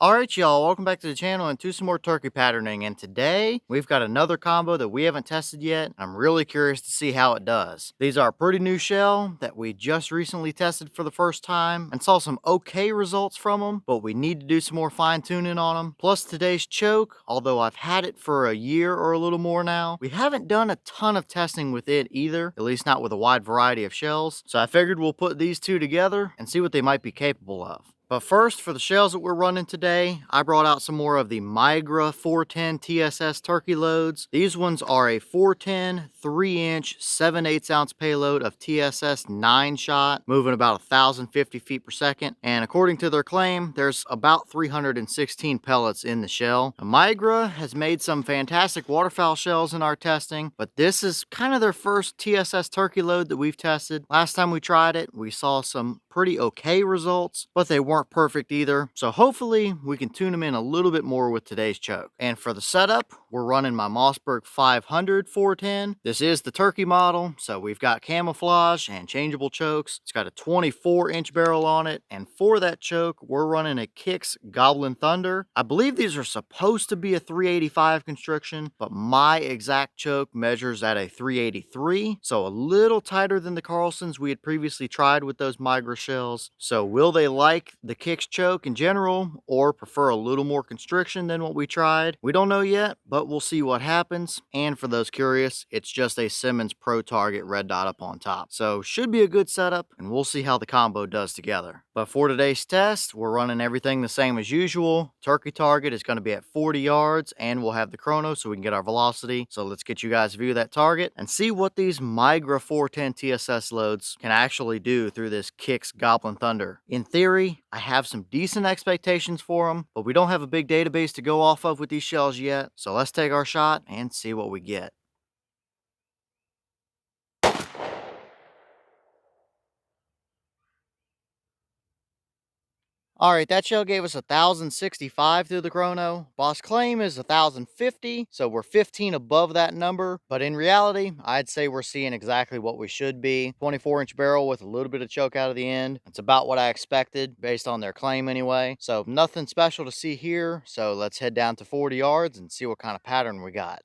Alright y'all, welcome back to the channel and to some more turkey patterning, and today we've got another combo that we haven't tested yet. I'm really curious to see how it does. These are a pretty new shell that we just recently tested for the first time and saw some okay results from them, but we need to do some more fine tuning on them. Plus today's choke, although I've had it for a year or a little more now, we haven't done a ton of testing with it either, at least not with a wide variety of shells. So I figured we'll put these two together and see what they might be capable of. But first, for the shells that we're running today, I brought out some more of the Migra 410 TSS turkey loads. These ones are a 410 3-inch 7/8 ounce payload of TSS 9-shot, moving about 1,050 feet per second. And according to their claim, there's about 316 pellets in the shell. Now, Migra has made some fantastic waterfowl shells in our testing, but this is kind of their first TSS turkey load that we've tested. Last time we tried it, we saw some pretty okay results, but they weren't perfect either. So hopefully we can tune them in a little bit more with today's choke. And for the setup, we're running my Mossberg 500 410. This is the turkey model, so we've got camouflage and changeable chokes. It's got a 24-inch barrel on it, and for that choke, we're running a Kicks Gobblin Thunder. I believe these are supposed to be a 385 construction, but my exact choke measures at a 383, so a little tighter than the Carlsons we had previously tried with those Migra shells. So will they like the Kicks choke in general, or prefer a little more constriction than what we tried? We don't know yet, but we'll see what happens. And for those curious, it's just a Simmons Pro Target red dot up on top. So should be a good setup, and we'll see how the combo does together. But for today's test, we're running everything the same as usual. Turkey target is going to be at 40 yards, and we'll have the chrono so we can get our velocity. So let's get you guys a view of that target and see what these Migra 410 TSS loads can actually do through this Kicks Gobblin Thunder. In theory, I have some decent expectations for them, but we don't have a big database to go off of with these shells yet. So let's take our shot and see what we get. All right, that shell gave us 1,065 through the chrono. Boss claim is 1,050, so we're 15 above that number. But in reality, I'd say we're seeing exactly what we should be. 24-inch barrel with a little bit of choke out of the end. That's about what I expected, based on their claim anyway. So nothing special to see here. So let's head down to 40 yards and see what kind of pattern we got.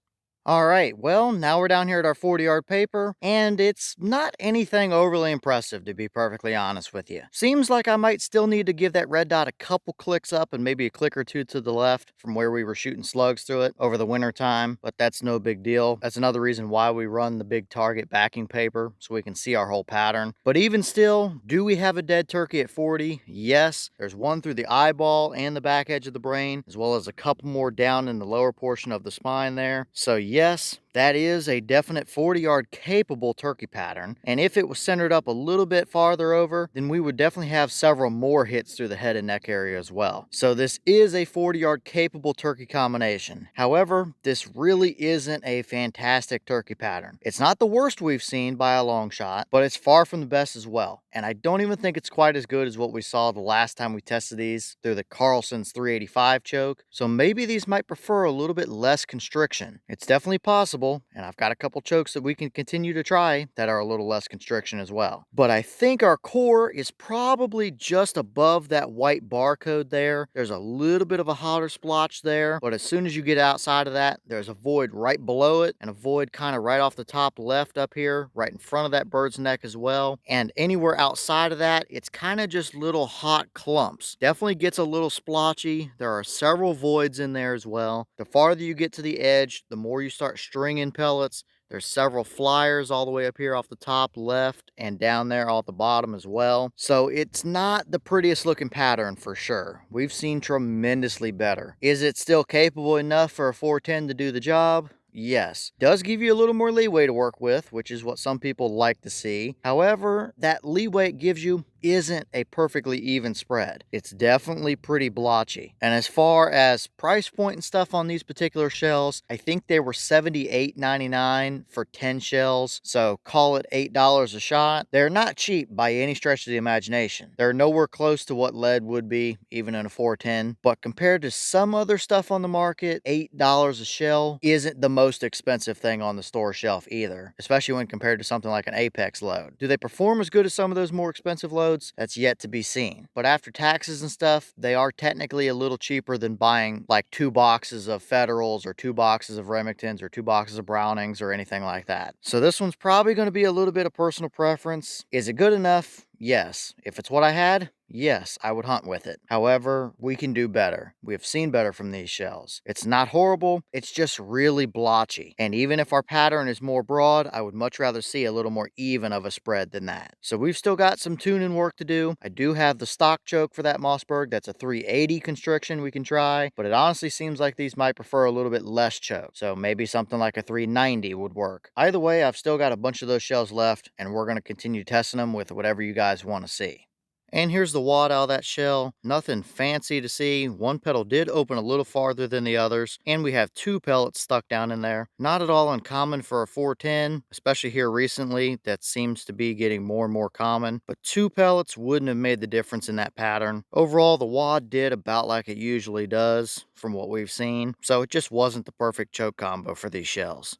All right, well, now we're down here at our 40-yard paper, and it's not anything overly impressive, to be perfectly honest with you. Seems like I might still need to give that red dot a couple clicks up and maybe a click or two to the left from where we were shooting slugs through it over the winter time, but that's no big deal. That's another reason why we run the big target backing paper, so we can see our whole pattern. But even still, do we have a dead turkey at 40? Yes. There's one through the eyeball and the back edge of the brain, as well as a couple more down in the lower portion of the spine there. So yes, that is a definite 40-yard capable turkey pattern, and if it was centered up a little bit farther over, then we would definitely have several more hits through the head and neck area as well. So this is a 40-yard capable turkey combination. However, this really isn't a fantastic turkey pattern. It's not the worst we've seen by a long shot, but it's far from the best as well. And I don't even think it's quite as good as what we saw the last time we tested these through the Carlson's 385 choke. So maybe these might prefer a little bit less constriction. It's definitely possible, and I've got a couple chokes that we can continue to try that are a little less constriction as well. But I think our core is probably just above that white barcode there. There's a little bit of a hotter splotch there, but as soon as you get outside of that, there's a void right below it and a void kind of right off the top left up here, right in front of that bird's neck as well. And anywhere outside of that, it's kind of just little hot clumps. Definitely gets a little splotchy. There are several voids in there as well. The farther you get to the edge, the more you start stringing pellets. There's several flyers all the way up here off the top left and down there off the bottom as well. So it's not the prettiest looking pattern for sure. We've seen tremendously better. Is it still capable enough for a 410 to do the job? Yes. Does give you a little more leeway to work with, which is what some people like to see. However, that leeway it gives you isn't a perfectly even spread. It's definitely pretty blotchy. And as far as price point and stuff on these particular shells, I think they were $78.99 for 10 shells. So call it $8 a shot. They're not cheap by any stretch of the imagination. They're nowhere close to what lead would be, even in a 410. But compared to some other stuff on the market, $8 a shell isn't the most expensive thing on the store shelf either, especially when compared to something like an Apex load. Do they perform as good as some of those more expensive loads? loads, that's yet to be seen. But after taxes and stuff, they are technically a little cheaper than buying like 2 boxes of Federals or 2 boxes of Remingtons or 2 boxes of Brownings or anything like that. So this one's probably going to be a little bit of personal preference. Is it good enough? Yes. If it's what I had, yes, I would hunt with it. However, we can do better. We have seen better from these shells. It's not horrible, it's just really blotchy. And even if our pattern is more broad, I would much rather see a little more even of a spread than that. So we've still got some tuning work to do. I do have the stock choke for that Mossberg. That's a 380 constriction we can try, but it honestly seems like these might prefer a little bit less choke. So maybe something like a 390 would work. Either way, I've still got a bunch of those shells left, and we're going to continue testing them with whatever you guys want to see. And here's the wad out of that shell. Nothing fancy to see. One petal did open a little farther than the others, and we have 2 pellets stuck down in there. Not at all uncommon for a 410, especially here recently. That seems to be getting more and more common, but 2 pellets wouldn't have made the difference in that pattern. Overall, the wad did about like it usually does from what we've seen, so it just wasn't the perfect choke combo for these shells.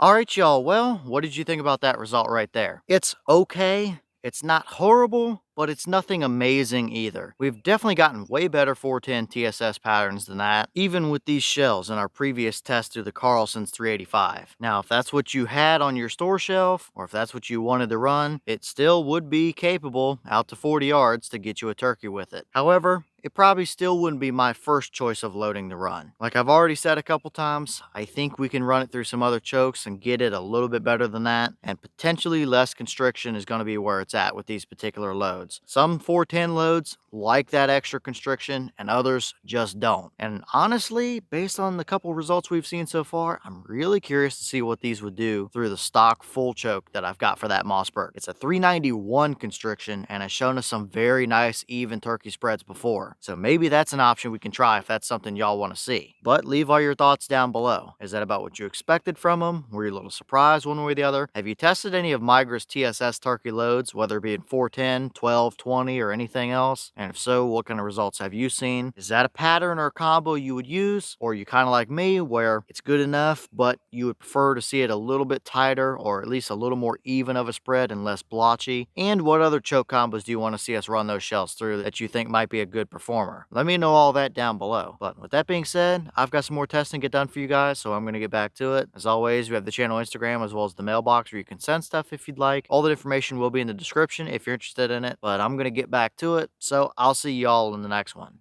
Alright y'all, well, what did you think about that result right there? It's okay. It's not horrible, but it's nothing amazing either. We've definitely gotten way better 410 TSS patterns than that, even with these shells in our previous test through the Carlson's 385. Now, if that's what you had on your store shelf, or if that's what you wanted to run, it still would be capable out to 40 yards to get you a turkey with it. However, it probably still wouldn't be my first choice of loading to run. Like I've already said a couple times, I think we can run it through some other chokes and get it a little bit better than that, and potentially less constriction is going to be where it's at with these particular loads. Some 410 loads like that extra constriction and others just don't. And honestly, based on the couple results we've seen so far, I'm really curious to see what these would do through the stock full choke that I've got for that Mossberg. It's a 391 constriction and has shown us some very nice even turkey spreads before. So maybe that's an option we can try if that's something y'all want to see. But leave all your thoughts down below. Is that about what you expected from them? Were you a little surprised one way or the other? Have you tested any of Migra's TSS turkey loads, whether it be in 410, 12, 20, or anything else? And if so, what kind of results have you seen? Is that a pattern or a combo you would use? Or are you kind of like me, where it's good enough, but you would prefer to see it a little bit tighter, or at least a little more even of a spread and less blotchy? And what other choke combos do you want to see us run those shells through that you think might be a good performer? Let me know all that down below. But with that being said, I've got some more testing to get done for you guys, so I'm going to get back to it. As always, we have the channel Instagram as well as the mailbox where you can send stuff if you'd like. All the information will be in the description if you're interested in it, but I'm going to get back to it, so I'll see y'all in the next one.